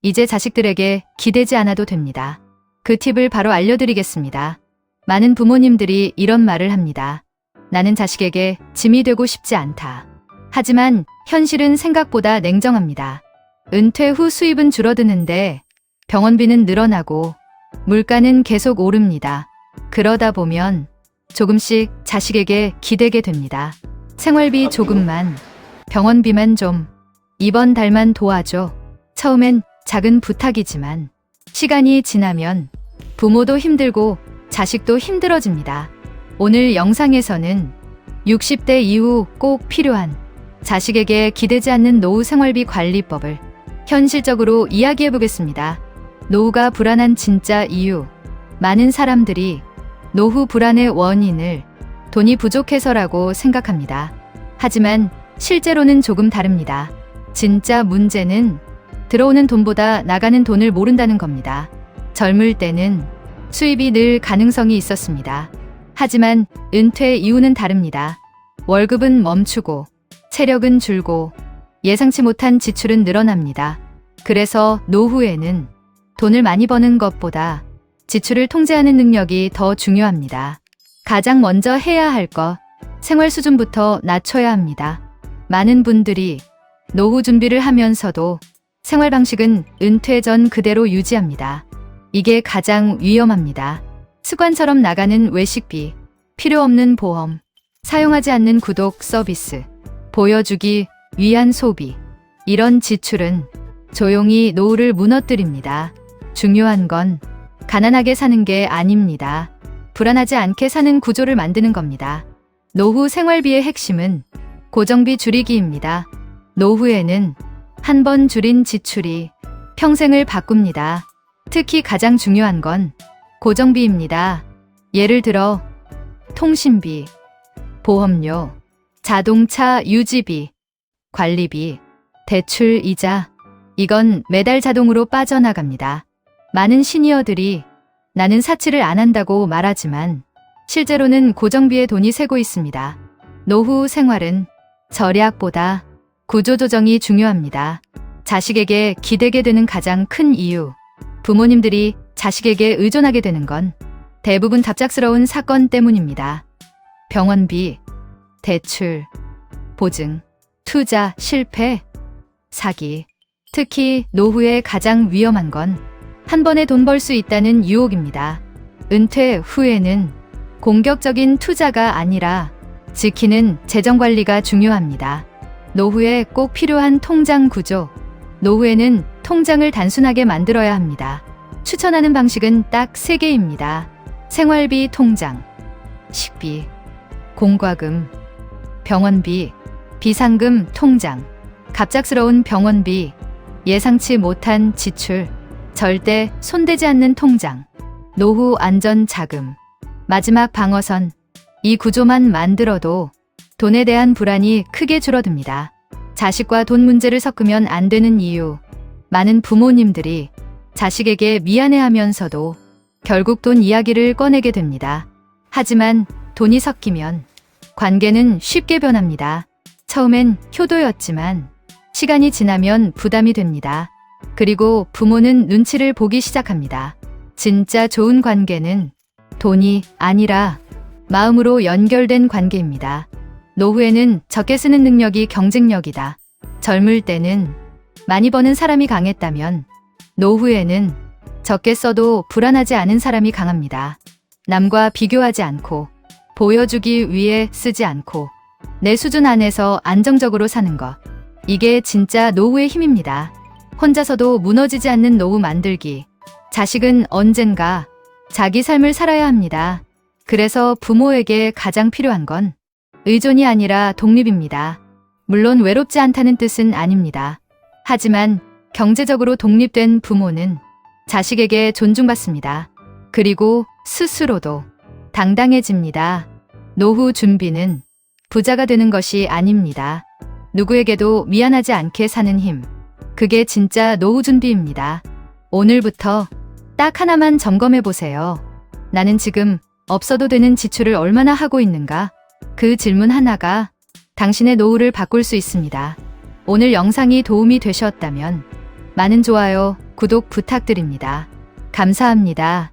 이제 자식들에게 기대지 않아도 됩니다. 그 팁을 바로 알려드리겠습니다. 많은 부모님들이 이런 말을 합니다. 나는 자식에게 짐이 되고 싶지 않다. 하지만 현실은 생각보다 냉정합니다. 은퇴 후 수입은 줄어드는데 병원비는 늘어나고 물가는 계속 오릅니다. 그러다 보면 조금씩 자식에게 기대게 됩니다. 생활비 조금만, 병원비만 좀, 이번 달만 도와줘. 처음엔 작은 부탁이지만 시간이 지나면 부모도 힘들고 자식도 힘들어집니다. 오늘 영상에서는 60대 이후 꼭 필요한 자식에게 기대지 않는 노후 생활비 관리법을 현실적으로 이야기해 보겠습니다. 노후가 불안한 진짜 이유. 많은 사람들이 노후 불안의 원인을 돈이 부족해서라고 생각합니다. 하지만 실제로는 조금 다릅니다. 진짜 문제는 들어오는 돈보다 나가는 돈을 모른다는 겁니다. 젊을 때는 수입이 늘 가능성이 있었습니다. 하지만 은퇴 이후는 다릅니다. 월급은 멈추고 체력은 줄고 예상치 못한 지출은 늘어납니다. 그래서 노후에는 돈을 많이 버는 것보다 지출을 통제하는 능력이 더 중요합니다. 가장 먼저 해야 할 것, 생활 수준부터 낮춰야 합니다. 많은 분들이 노후 준비를 하면서도 생활 방식은 은퇴 전 그대로 유지합니다. 이게 가장 위험합니다. 습관처럼 나가는 외식비, 필요 없는 보험, 사용하지 않는 구독 서비스, 보여주기 위한 소비. 이런 지출은 조용히 노후를 무너뜨립니다. 중요한 건 가난하게 사는 게 아닙니다. 불안하지 않게 사는 구조를 만드는 겁니다. 노후 생활비의 핵심은 고정비 줄이기입니다. 노후에는 한 번 줄인 지출이 평생을 바꿉니다. 특히 가장 중요한 건 고정비입니다. 예를 들어 통신비, 보험료, 자동차 유지비, 관리비, 대출 이자. 이건 매달 자동으로 빠져나갑니다. 많은 시니어들이 나는 사치를 안 한다고 말하지만 실제로는 고정비에 돈이 새고 있습니다. 노후 생활은 절약보다 구조조정이 중요합니다. 자식에게 기대게 되는 가장 큰 이유. 부모님들이 자식에게 의존하게 되는 건 대부분 갑작스러운 사건 때문입니다. 병원비, 대출, 보증, 투자, 실패, 사기. 특히 노후에 가장 위험한 건 한 번에 돈 벌 수 있다는 유혹입니다. 은퇴 후에는 공격적인 투자가 아니라 지키는 재정 관리가 중요합니다. 노후에 꼭 필요한 통장 구조. 노후에는 통장을 단순하게 만들어야 합니다. 추천하는 방식은 딱 3개입니다. 생활비 통장, 식비, 공과금, 병원비, 비상금 통장. 갑작스러운 병원비, 예상치 못한 지출, 절대 손대지 않는 통장, 노후 안전 자금, 마지막 방어선. 이 구조만 만들어도 돈에 대한 불안이 크게 줄어듭니다. 자식과 돈 문제를 섞으면 안 되는 이유. 많은 부모님들이 자식에게 미안해하면서도 결국 돈 이야기를 꺼내게 됩니다. 하지만 돈이 섞이면 관계는 쉽게 변합니다. 처음엔 효도였지만 시간이 지나면 부담이 됩니다. 그리고 부모는 눈치를 보기 시작합니다. 진짜 좋은 관계는 돈이 아니라 마음으로 연결된 관계입니다. 노후에는 적게 쓰는 능력이 경쟁력이다. 젊을 때는 많이 버는 사람이 강했다면 노후에는 적게 써도 불안하지 않은 사람이 강합니다. 남과 비교하지 않고 보여주기 위해 쓰지 않고 내 수준 안에서 안정적으로 사는 것. 이게 진짜 노후의 힘입니다. 혼자서도 무너지지 않는 노후 만들기. 자식은 언젠가 자기 삶을 살아야 합니다. 그래서 부모에게 가장 필요한 건 의존이 아니라 독립입니다. 물론 외롭지 않다는 뜻은 아닙니다. 하지만 경제적으로 독립된 부모는 자식에게 존중받습니다. 그리고 스스로도 당당해집니다. 노후 준비는 부자가 되는 것이 아닙니다. 누구에게도 미안하지 않게 사는 힘. 그게 진짜 노후 준비입니다. 오늘부터 딱 하나만 점검해 보세요. 나는 지금 없어도 되는 지출을 얼마나 하고 있는가? 그 질문 하나가 당신의 노후를 바꿀 수 있습니다. 오늘 영상이 도움이 되셨다면 많은 좋아요, 구독 부탁드립니다. 감사합니다.